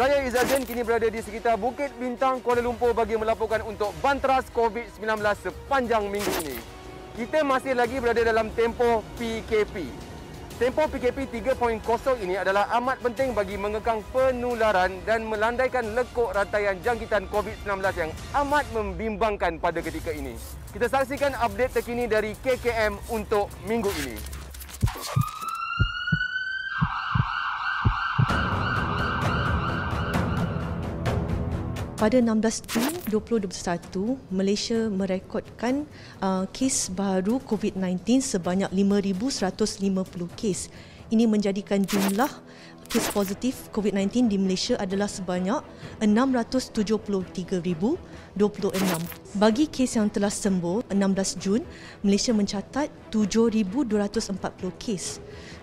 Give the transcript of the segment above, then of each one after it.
Saya Izzadin kini berada di sekitar Bukit Bintang, Kuala Lumpur bagi melaporkan untuk Banteras COVID-19 sepanjang minggu ini. Kita masih lagi berada dalam tempoh PKP. Tempoh PKP 3.0 ini adalah amat penting bagi mengekang penularan dan melandaikan lekuk rantaian jangkitan COVID-19 yang amat membimbangkan pada ketika ini. Kita saksikan update terkini dari KKM untuk minggu ini. Pada 16 Jun 2021, Malaysia merekodkan kes baru COVID-19 sebanyak 5,150 kes. Ini menjadikan jumlah kes positif COVID-19 di Malaysia adalah sebanyak 673,026. Bagi kes yang telah sembuh, 16 Jun, Malaysia mencatat 7,240 kes.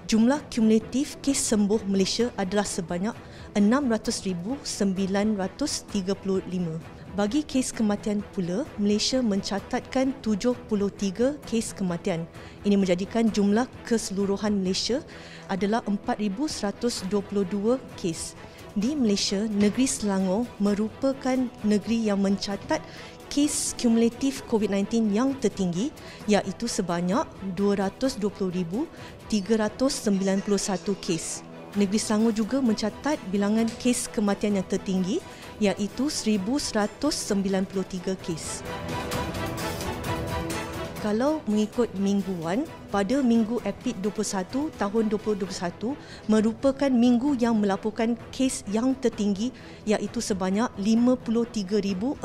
Jumlah kumulatif kes sembuh Malaysia adalah sebanyak 600,935. Bagi kes kematian pula, Malaysia mencatatkan 73 kes kematian. Ini menjadikan jumlah keseluruhan Malaysia adalah 4,122 kes. Di Malaysia, negeri Selangor merupakan negeri yang mencatat kes kumulatif COVID-19 yang tertinggi, iaitu sebanyak 220,391 kes. Negeri Selangor juga mencatat bilangan kes kematian yang tertinggi, iaitu 1,193 kes. Kalau mengikut mingguan, pada Minggu Epid 21 tahun 2021 merupakan minggu yang melaporkan kes yang tertinggi, iaitu sebanyak 53,419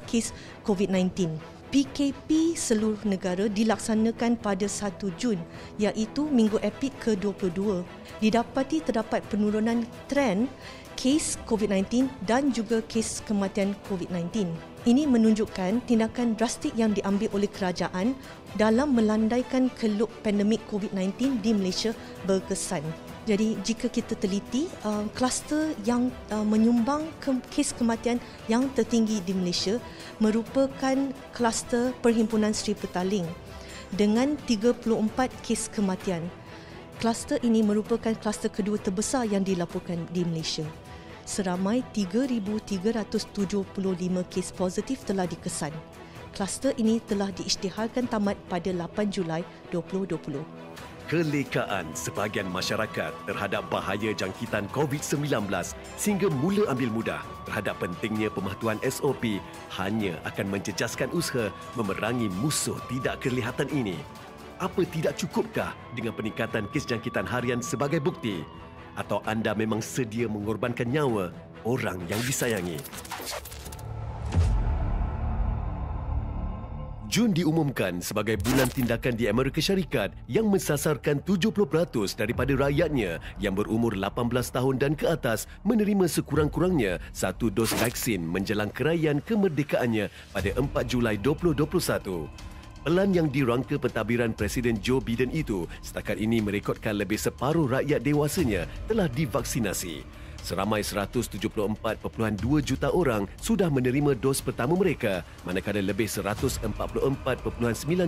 kes COVID-19. PKP seluruh negara dilaksanakan pada 1 Jun, iaitu Minggu Epid ke-22. Didapati terdapat penurunan trend kes COVID-19 dan juga kes kematian COVID-19. Ini menunjukkan tindakan drastik yang diambil oleh kerajaan dalam melandaikan keluk pandemik COVID-19 di Malaysia berkesan. Jadi jika kita teliti, kluster yang menyumbang kes kematian yang tertinggi di Malaysia merupakan kluster Perhimpunan Seri Petaling dengan 34 kes kematian. Kluster ini merupakan kluster kedua terbesar yang dilaporkan di Malaysia. Seramai 3,375 kes positif telah dikesan. Kluster ini telah diisytiharkan tamat pada 8 Julai 2020. Kelekaan sebahagian masyarakat terhadap bahaya jangkitan COVID-19 sehingga mula ambil mudah terhadap pentingnya pematuhan SOP hanya akan menjejaskan usaha memerangi musuh tidak kelihatan ini. Apa tidak cukupkah dengan peningkatan kes jangkitan harian sebagai bukti? Atau anda memang sedia mengorbankan nyawa orang yang disayangi? Jun diumumkan sebagai bulan tindakan di Amerika Syarikat yang mensasarkan 70% daripada rakyatnya yang berumur 18 tahun dan ke atas menerima sekurang-kurangnya satu dos vaksin menjelang kerajaan kemerdekaannya pada 4 Julai 2021. Pelan yang dirangka pentadbiran Presiden Joe Biden itu setakat ini merekodkan lebih separuh rakyat dewasanya telah divaksinasi. Seramai 174.2 juta orang sudah menerima dos pertama mereka, manakala lebih 144.9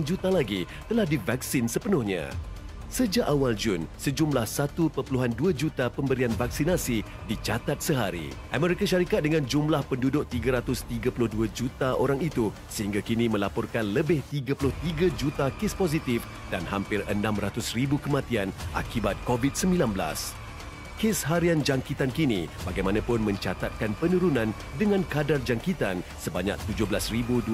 juta lagi telah divaksin sepenuhnya. Sejak awal Jun, sejumlah 1.2 juta pemberian vaksinasi dicatat sehari. Amerika Syarikat dengan jumlah penduduk 332 juta orang itu sehingga kini melaporkan lebih 33 juta kes positif dan hampir 600,000 kematian akibat COVID-19. Kes harian jangkitan kini bagaimanapun mencatatkan penurunan dengan kadar jangkitan sebanyak 17,289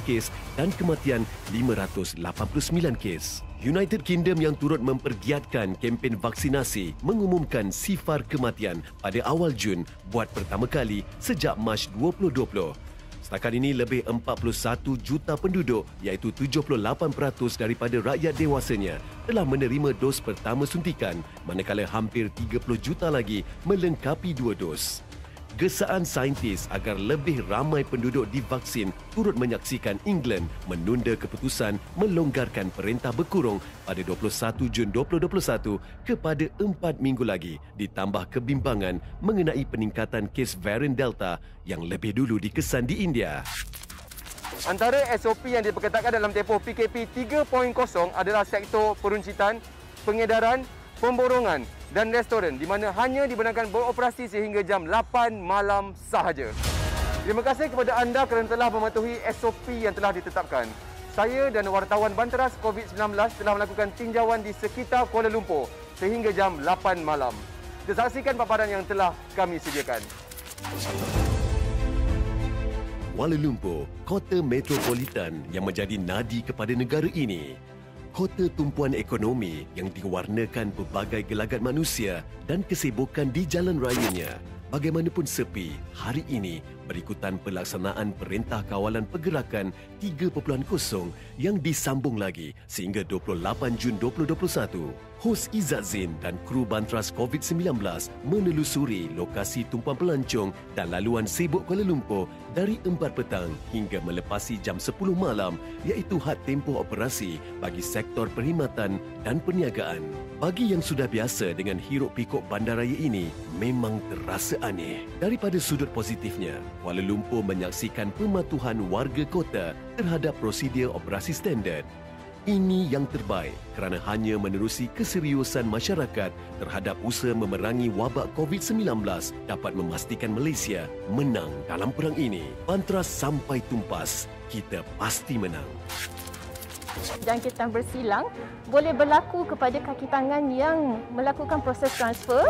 kes dan kematian 589 kes. United Kingdom yang turut mempergiatkan kempen vaksinasi mengumumkan sifar kematian pada awal Jun buat pertama kali sejak Mac 2020. Setakat ini lebih 41 juta penduduk iaitu 78% daripada rakyat dewasanya telah menerima dos pertama suntikan manakala hampir 30 juta lagi melengkapi 2 dos. Gesaan saintis agar lebih ramai penduduk divaksin turut menyaksikan England menunda keputusan melonggarkan perintah berkurung pada 21 Jun 2021 kepada 4 minggu lagi ditambah kebimbangan mengenai peningkatan kes varian Delta yang lebih dulu dikesan di India. Antara SOP yang diperketatkan dalam tempoh PKP 3.0 adalah sektor peruncitan, pengedaran, pemborongan dan restoran di mana hanya dibenarkan beroperasi sehingga jam 8 malam sahaja. Terima kasih kepada anda kerana telah mematuhi SOP yang telah ditetapkan. Saya dan wartawan Banteras COVID-19 telah melakukan tinjauan di sekitar Kuala Lumpur sehingga jam 8 malam. Kita saksikan paparan yang telah kami sediakan. Kuala Lumpur, kota metropolitan yang menjadi nadi kepada negara ini. Kota tumpuan ekonomi yang diwarnakan pelbagai gelagat manusia dan kesibukan di jalan rayanya. Bagaimanapun sepi, hari ini berikutan pelaksanaan Perintah Kawalan Pergerakan 3.0 yang disambung lagi sehingga 28 Jun 2021. Hos Izzat Zain dan kru Banteras COVID-19 menelusuri lokasi tumpuan pelancong dan laluan sibuk Kuala Lumpur dari 4 petang hingga melepasi jam 10 malam iaitu had tempoh operasi bagi sektor perkhidmatan dan perniagaan. Bagi yang sudah biasa dengan hiruk-pikuk bandaraya ini, memang terasa aneh. Daripada sudut positifnya, Kuala Lumpur menyaksikan pematuhan warga kota terhadap prosedur operasi standard. Ini yang terbaik kerana hanya menerusi keseriusan masyarakat terhadap usaha memerangi wabak COVID-19 dapat memastikan Malaysia menang dalam perang ini. Banteras sampai tumpas, kita pasti menang. Jangkitan bersilang boleh berlaku kepada kaki tangan yang melakukan proses transfer.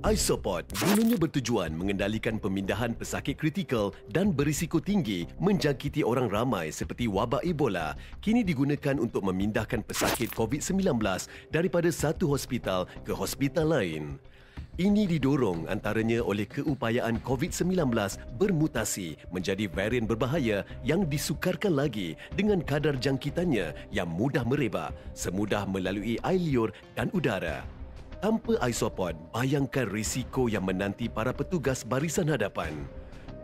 Isopod gunanya bertujuan mengendalikan pemindahan pesakit kritikal dan berisiko tinggi menjangkiti orang ramai seperti wabak Ebola, kini digunakan untuk memindahkan pesakit COVID-19 daripada satu hospital ke hospital lain. Ini didorong antaranya oleh keupayaan COVID-19 bermutasi menjadi varian berbahaya yang disukarkan lagi dengan kadar jangkitannya yang mudah merebak, semudah melalui air liur dan udara. Tanpa Isopod, bayangkan risiko yang menanti para petugas barisan hadapan.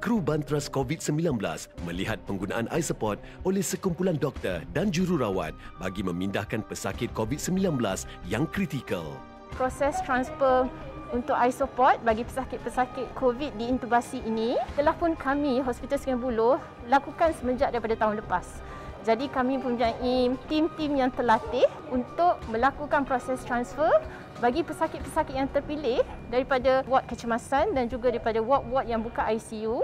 Kru Banteras COVID-19 melihat penggunaan Isopod oleh sekumpulan doktor dan jururawat bagi memindahkan pesakit COVID-19 yang kritikal. Proses transfer untuk Isopod bagi pesakit-pesakit COVID diintubasi ini telah pun kami, Hospital Sungai Buloh, lakukan semenjak daripada tahun lepas. Jadi kami mempunyai tim-tim yang terlatih untuk melakukan proses transfer bagi pesakit-pesakit yang terpilih daripada ward kecemasan dan juga daripada ward-ward yang buka ICU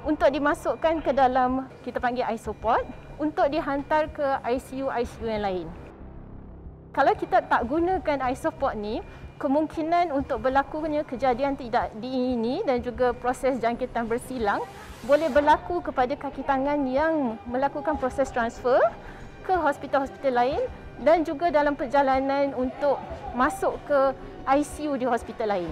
untuk dimasukkan ke dalam, kita panggil Isopod, untuk dihantar ke ICU-ICU yang lain. Kalau kita tak gunakan Isopod ni, kemungkinan untuk berlakunya kejadian tidak diingini dan juga proses jangkitan bersilang boleh berlaku kepada kaki tangan yang melakukan proses transfer ke hospital-hospital lain dan juga dalam perjalanan untuk masuk ke ICU di hospital lain.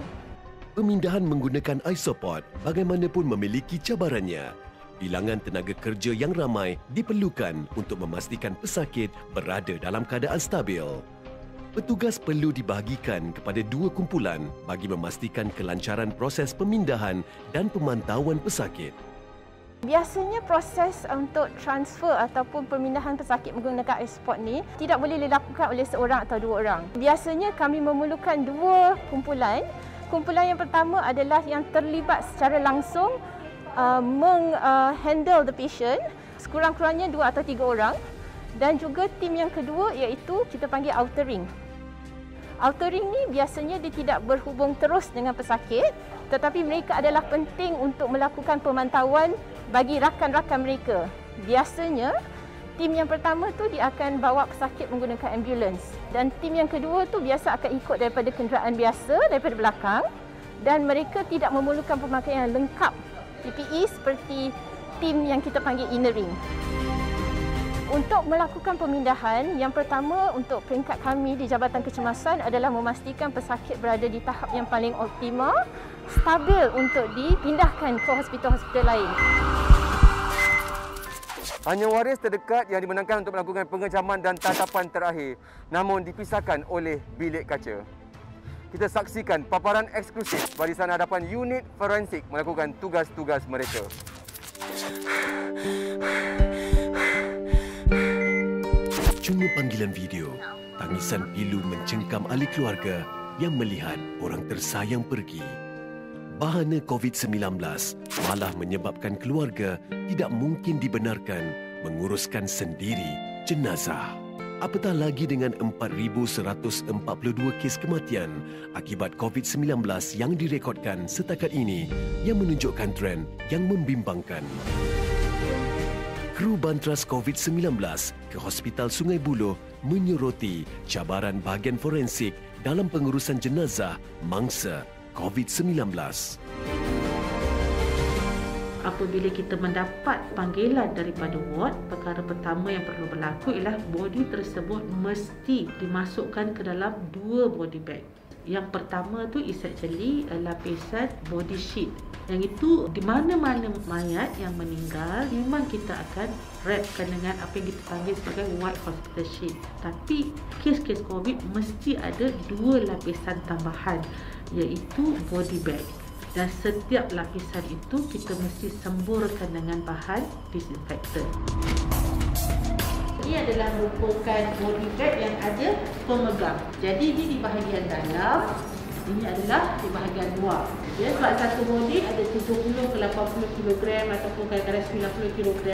Pemindahan menggunakan Isopod bagaimanapun memiliki cabarannya. Bilangan tenaga kerja yang ramai diperlukan untuk memastikan pesakit berada dalam keadaan stabil. Petugas perlu dibahagikan kepada dua kumpulan bagi memastikan kelancaran proses pemindahan dan pemantauan pesakit. Biasanya proses untuk transfer ataupun pemindahan pesakit menggunakan Isopod ni tidak boleh dilakukan oleh seorang atau dua orang. Biasanya kami memerlukan dua kumpulan. Kumpulan yang pertama adalah yang terlibat secara langsung menghandle the patient, sekurang-kurangnya 2 atau 3 orang. Dan juga tim yang kedua iaitu kita panggil outer ring. Outer ring ni biasanya dia tidak berhubung terus dengan pesakit, tetapi mereka adalah penting untuk melakukan pemantauan bagi rakan-rakan mereka. Biasanya, tim yang pertama tu dia akan bawa pesakit menggunakan ambulans dan tim yang kedua tu biasa akan ikut daripada kenderaan biasa daripada belakang dan mereka tidak memerlukan pemakaian yang lengkap PPE seperti tim yang kita panggil inner ring. Untuk melakukan pemindahan, yang pertama untuk peringkat kami di Jabatan Kecemasan adalah memastikan pesakit berada di tahap yang paling optimal, stabil untuk dipindahkan ke hospital-hospital lain. Hanya waris terdekat yang dimenangkan untuk melakukan pengecaman dan tatapan terakhir, namun dipisahkan oleh bilik kaca. Kita saksikan paparan eksklusif barisan hadapan unit forensik melakukan tugas-tugas mereka. Cuma panggilan video, tangisan pilu mencengkam ahli keluarga yang melihat orang tersayang pergi. bahana COVID-19 malah menyebabkan keluarga tidak mungkin dibenarkan menguruskan sendiri jenazah. Apatah lagi dengan 4,142 kes kematian akibat COVID-19 yang direkodkan setakat ini yang menunjukkan trend yang membimbangkan. Kru Bantras COVID-19 ke Hospital Sungai Buloh menyoroti cabaran bahagian forensik dalam pengurusan jenazah mangsa COVID-19. Apabila kita mendapat panggilan daripada ward, perkara pertama yang perlu berlaku ialah body tersebut mesti dimasukkan ke dalam 2 body bag. Yang pertama tu is actually lapisan body sheet. Yang itu di mana-mana mayat yang meninggal memang kita akan wrapkan dengan apa yang kita panggil sebagai white hospital sheet. Tapi kes-kes COVID mesti ada 2 lapisan tambahan, iaitu body bag. Dan setiap lapisan itu kita mesti semburkan dengan bahan disinfektan. Ini adalah merupakan body bag yang ada pemegang. Jadi ini di bahagian dalam, ini adalah di bahagian luar. Ya, sebab satu body ada 70 ke 80 kg ataupun kadang-kadang 90 kg.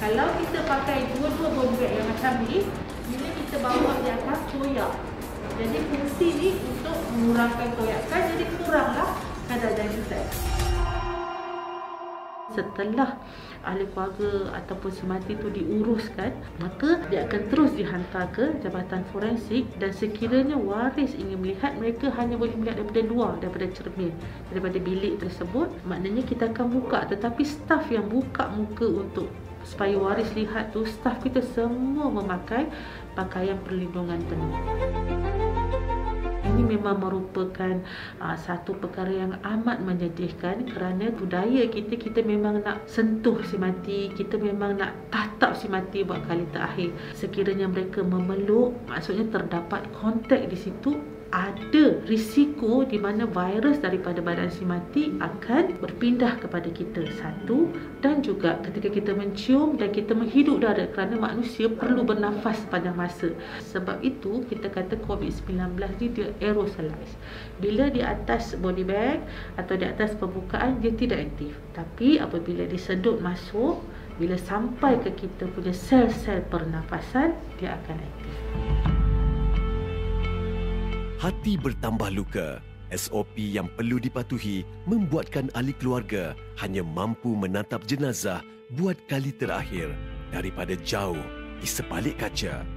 Kalau kita pakai dua-dua body bag yang macam ni, bila kita bawa dia akan koyak. Jadi fungsi ni untuk mengurangkan koyakan, jadi kuranglah kadar desinfektan. Setelah ahli keluarga ataupun si mati itu diuruskan, maka dia akan terus dihantar ke Jabatan Forensik, dan sekiranya waris ingin melihat, mereka hanya boleh melihat daripada luar, daripada cermin, daripada bilik tersebut. Maknanya kita akan buka, tetapi staf yang buka muka untuk supaya waris lihat tu, staf kita semua memakai pakaian perlindungan penuh. Ini memang merupakan satu perkara yang amat menyedihkan, kerana budaya kita memang nak sentuh si mati, kita memang nak tatap si mati buat kali terakhir. Sekiranya mereka memeluk, maksudnya terdapat kontak di situ, ada risiko di mana virus daripada badan si mati akan berpindah kepada kita, satu. Dan juga ketika kita mencium dan kita menghidup udara, kerana manusia perlu bernafas sepanjang masa. Sebab itu kita kata COVID-19 ni dia aerosolize. Bila di atas body bag atau di atas permukaan dia tidak aktif, tapi apabila disedut masuk, bila sampai ke kita punya sel-sel pernafasan, dia akan aktif. Hati bertambah luka. SOP yang perlu dipatuhi membuatkan ahli keluarga hanya mampu menatap jenazah buat kali terakhir daripada jauh di sebalik kaca.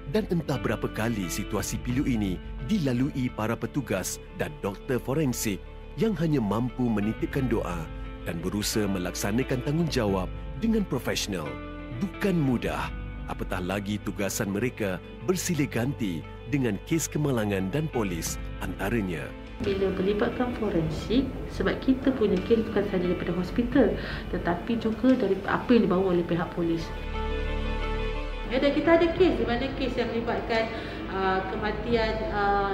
Dan entah berapa kali situasi pilu ini dilalui para petugas dan doktor forensik yang hanya mampu menitipkan doa dan berusaha melaksanakan tanggungjawab dengan profesional. Bukan mudah, apatah lagi tugasan mereka bersilih ganti dengan kes kemalangan dan polis antaranya. Bila melibatkan forensik, sebab kita punya kes bukan sahaja daripada hospital, tetapi juga dari apa yang dibawa oleh pihak polis. Dan kita ada kes di mana kes yang melibatkan kematian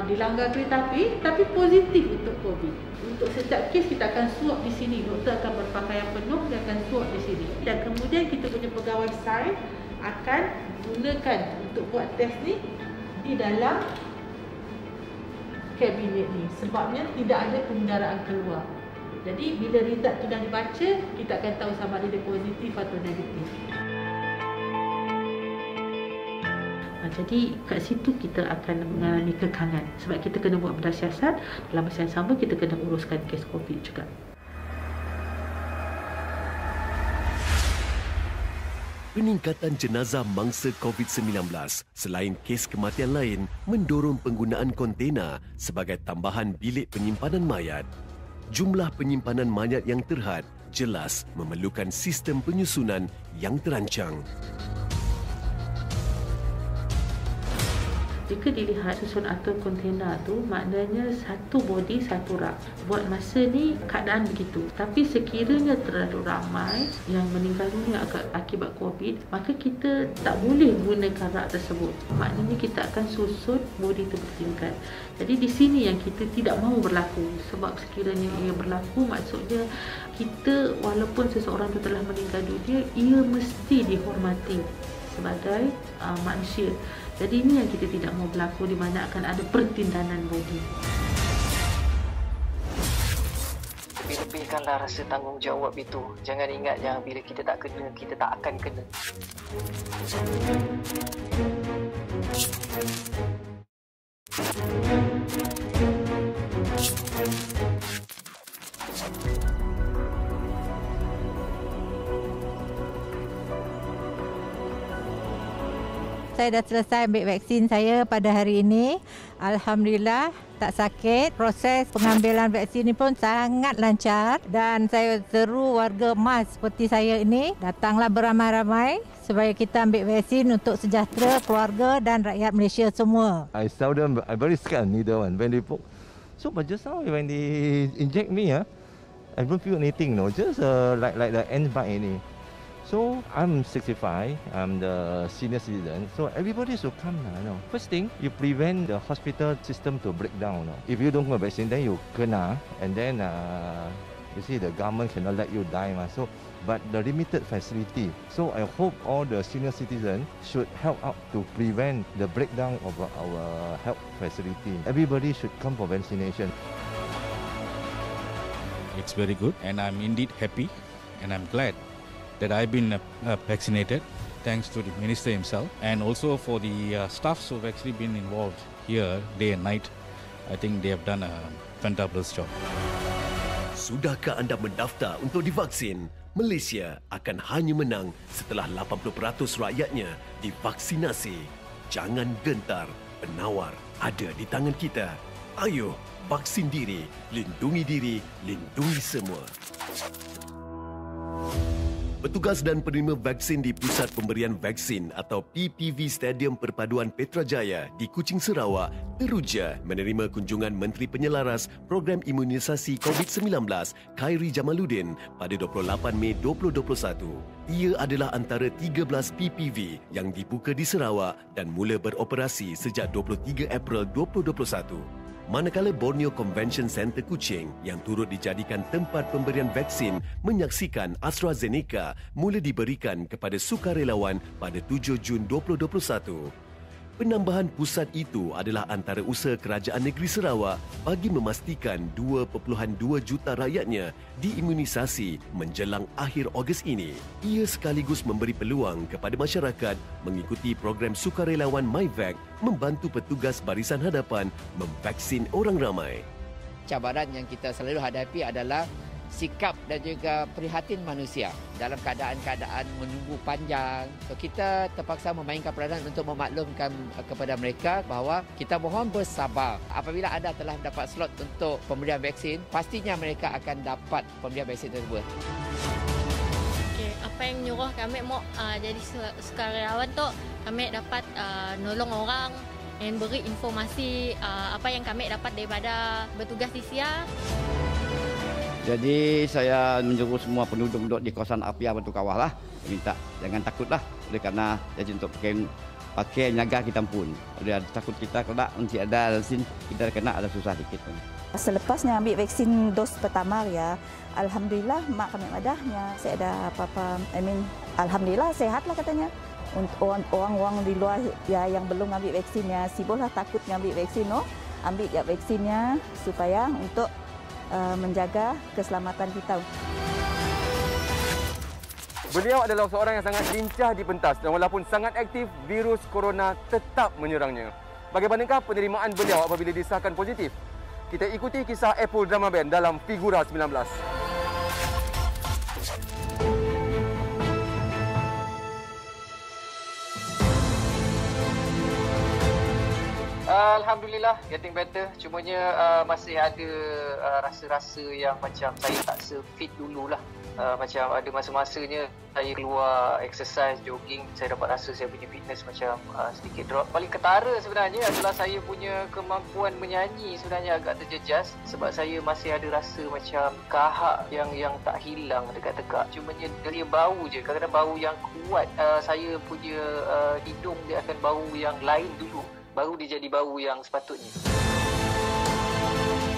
dilanggar kereta api tapi positif untuk COVID. Untuk setiap kes kita akan swab di sini. Doktor akan berpakaian penuh, dia akan swab di sini. Dan kemudian kita punya pegawai sains akan gunakan untuk buat test ni di dalam kabinet ni. Sebabnya tidak ada pengendaraan keluar. Jadi bila result tu dah dibaca, kita akan tahu sama ada dia positif atau negatif. Jadi kat situ kita akan mengalami kekangan. Sebab kita kena buat benda siasat, dalam masa yang sama kita kena uruskan kes COVID juga. Peningkatan jenazah mangsa COVID-19 selain kes kematian lain mendorong penggunaan kontena sebagai tambahan bilik penyimpanan mayat. Jumlah penyimpanan mayat yang terhad jelas memerlukan sistem penyusunan yang terancang. Jika dilihat susun atur kontena tu, maknanya satu body satu rak. Buat masa ni keadaan begitu. Tapi sekiranya terlalu ramai yang meninggal dunia akibat COVID, maka kita tak boleh gunakan rak tersebut. Maknanya kita akan susun body tu bertingkat. Jadi di sini yang kita tidak mahu berlaku. Sebab sekiranya ia berlaku, maksudnya kita walaupun seseorang tu telah meninggal dunia, ia mesti dihormati sebagai manusia. Jadi ini yang kita tidak mahu berlaku, di mana akan ada pertindanan body. Lebih-lebihkanlah rasa tanggungjawab itu. Jangan ingat yang bila kita tak kena, kita tak akan kena. Saya dah selesai ambil vaksin saya pada hari ini. Alhamdulillah, tak sakit. Proses pengambilan vaksin ini pun sangat lancar. Dan saya seru warga emas seperti saya ini, datanglah beramai-ramai supaya kita ambil vaksin untuk sejahtera keluarga dan rakyat Malaysia semua. I very scared neither one when they poke. So but just now when they inject me, I don't feel anything, no. Just like the end bite ini. So I'm 65, I'm the senior citizen, so everybody should come now. First thing, you prevent the hospital system to break down. If you don't get vaccine, then you kena, and then you see the government cannot let you die. So, but the limited facility. So I hope all the senior citizens should help out to prevent the breakdown of our health facility. Everybody should come for vaccination. It's very good, and I'm indeed happy, and I'm glad that I've been vaccinated, thanks to the minister himself, and also for the staffs who've actually been involved here day and night. I think they have done a fantabulous job. Sudahkah anda mendaftar untuk divaksin? Malaysia akan hanya menang setelah 80% rakyatnya divaksinasi. Jangan gentar, penawar ada di tangan kita. Ayo, vaksin diri, lindungi semua. Petugas dan penerima vaksin di Pusat Pemberian Vaksin atau PPV Stadium Perpaduan Petrajaya di Kuching, Sarawak teruja menerima kunjungan Menteri Penyelaras Program Imunisasi COVID-19 Khairi Jamaluddin pada 28 Mei 2021. Ia adalah antara 13 PPV yang dibuka di Sarawak dan mula beroperasi sejak 23 April 2021. Manakala Borneo Convention Centre Kuching yang turut dijadikan tempat pemberian vaksin menyaksikan AstraZeneca mula diberikan kepada sukarelawan pada 7 Jun 2021. Penambahan pusat itu adalah antara usaha Kerajaan Negeri Sarawak bagi memastikan 2.2 juta rakyatnya diimunisasi menjelang akhir Ogos ini. Ia sekaligus memberi peluang kepada masyarakat mengikuti program sukarelawan MyVac membantu petugas barisan hadapan memvaksin orang ramai. Cabaran yang kita selalu hadapi adalah sikap dan juga prihatin manusia dalam keadaan-keadaan menunggu panjang. So, kita terpaksa memainkan peranan untuk memaklumkan kepada mereka bahawa kita mohon bersabar. Apabila anda telah dapat slot untuk pemberian vaksin, pastinya mereka akan dapat pemberian vaksin tersebut. Okay, apa yang nyuruh kami mau jadi sukarelawan tu, kami dapat nolong orang dan beri informasi apa yang kami dapat daripada bertugas di SIA. Jadi saya menjuru semua penduduk di kawasan Apia Batu Kawah lah, minta jangan takutlah, oleh kerana jadi untuk pakai niaga kita pun. Ada takut kita kalau nanti ada vaksin kita kena ada susah dikit. Selepasnya ambil vaksin dos pertama ya, alhamdulillah mak kami madahnya. Saya ada apa-apa, alhamdulillah sehatlah katanya. Untuk orang-orang di luar ya yang belum ambil vaksinnya, sibuklah takut ngambil vaksin, ambil ya vaksinnya supaya untuk menjaga keselamatan kita. Beliau adalah seorang yang sangat lincah di pentas dan walaupun sangat aktif, virus corona tetap menyerangnya. Bagaimanakah penerimaan beliau apabila disahkan positif? Kita ikuti kisah Apple Drama Band dalam Figura 19. Alhamdulillah, getting better. Cumanya masih ada rasa-rasa yang macam saya tak se-fit dululah. Macam ada masa-masanya saya keluar exercise, jogging, saya dapat rasa saya punya fitness macam sedikit drop. Paling ketara sebenarnya adalah saya punya kemampuan menyanyi sebenarnya agak terjejas sebab saya masih ada rasa macam kahak yang tak hilang dekat tekak. Cumanya dia bau je, kadang-kadang bau yang kuat. Saya punya hidung dia akan bau yang lain dulu, baru dia jadi bau yang sepatutnya.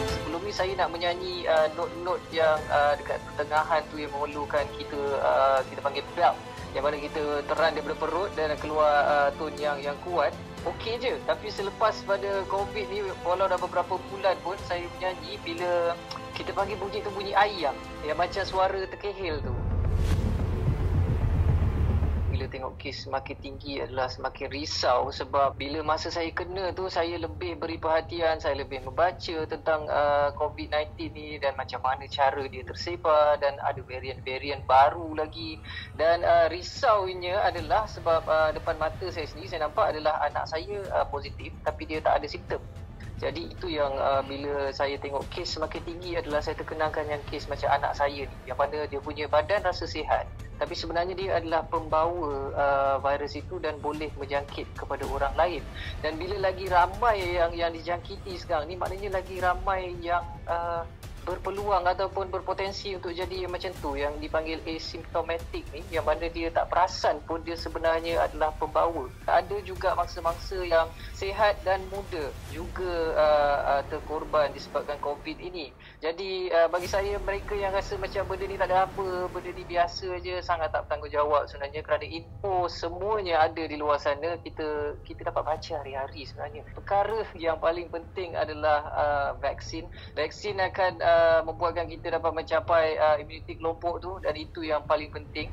Sebelum ni saya nak menyanyi not-not yang dekat pertengahan tu yang memerlukan kita panggil belt, yang mana kita teran daripada perut dan keluar tone yang kuat. Okey je, tapi selepas pada COVID ni walau dah beberapa bulan pun saya menyanyi bila Kita panggil bunyi tu bunyi ayam yang macam suara terkehil tu. Bila tengok kes semakin tinggi adalah semakin risau sebab bila masa saya kena tu saya lebih beri perhatian, saya lebih membaca tentang COVID-19 ni dan macam mana cara dia tersebar dan ada varian-varian baru lagi. Dan risaunya adalah sebab depan mata saya sendiri saya nampak adalah anak saya positif tapi dia tak ada simptom. Jadi itu yang bila saya tengok kes semakin tinggi adalah saya terkenangkan yang kes macam anak saya ni yang mana dia punya badan rasa sihat tapi sebenarnya dia adalah pembawa virus itu dan boleh menjangkit kepada orang lain. Dan bila lagi ramai yang dijangkiti sekarang ni maknanya lagi ramai yang berpeluang ataupun berpotensi untuk jadi macam tu yang dipanggil asymptomatic ni yang mana dia tak perasan pun dia sebenarnya adalah pembawa. Ada juga mangsa-mangsa yang sihat dan muda juga terkorban disebabkan COVID ini. Jadi bagi saya mereka yang rasa macam benda ni tak ada apa, benda ni biasa je, sangat tak bertanggungjawab sebenarnya kerana info semuanya ada di luar sana, kita dapat baca hari-hari sebenarnya. Perkara yang paling penting adalah vaksin. Vaksin akan membuatkan kita dapat mencapai imuniti kelompok tu dan itu yang paling penting.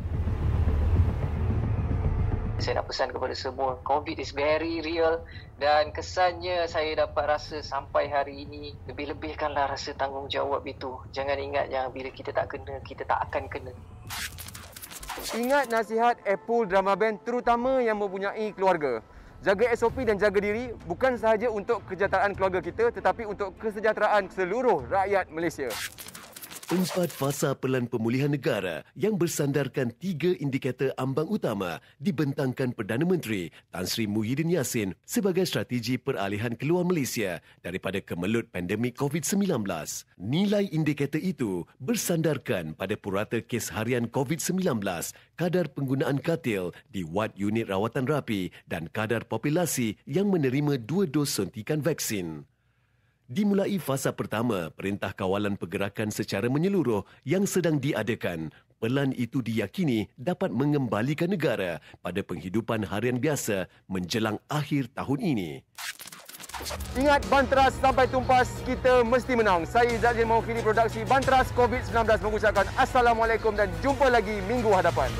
Saya nak pesan kepada semua, COVID is very real dan kesannya saya dapat rasa sampai hari ini lebih-lebihkanlah rasa tanggungjawab itu. Jangan ingat yang bila kita tak kena, kita tak akan kena. Ingat nasihat Apple Drama Band terutama yang mempunyai keluarga. Jaga SOP dan jaga diri bukan sahaja untuk kesejahteraan keluarga kita tetapi untuk kesejahteraan seluruh rakyat Malaysia. 4 fasa pelan pemulihan negara yang bersandarkan 3 indikator ambang utama dibentangkan Perdana Menteri Tan Sri Muhyiddin Yassin sebagai strategi peralihan keluar Malaysia daripada kemelut pandemik COVID-19. Nilai indikator itu bersandarkan pada purata kes harian COVID-19, kadar penggunaan katil di wad unit rawatan rapi dan kadar populasi yang menerima 2 dos suntikan vaksin. Dimulai fasa pertama Perintah Kawalan Pergerakan secara menyeluruh yang sedang diadakan, pelan itu diyakini dapat mengembalikan negara pada penghidupan harian biasa menjelang akhir tahun ini. Ingat, Bantras sampai tumpas, kita mesti menang. Saya Izzadin mewakili produksi Bantras COVID-19 mengucapkan Assalamualaikum dan jumpa lagi minggu hadapan.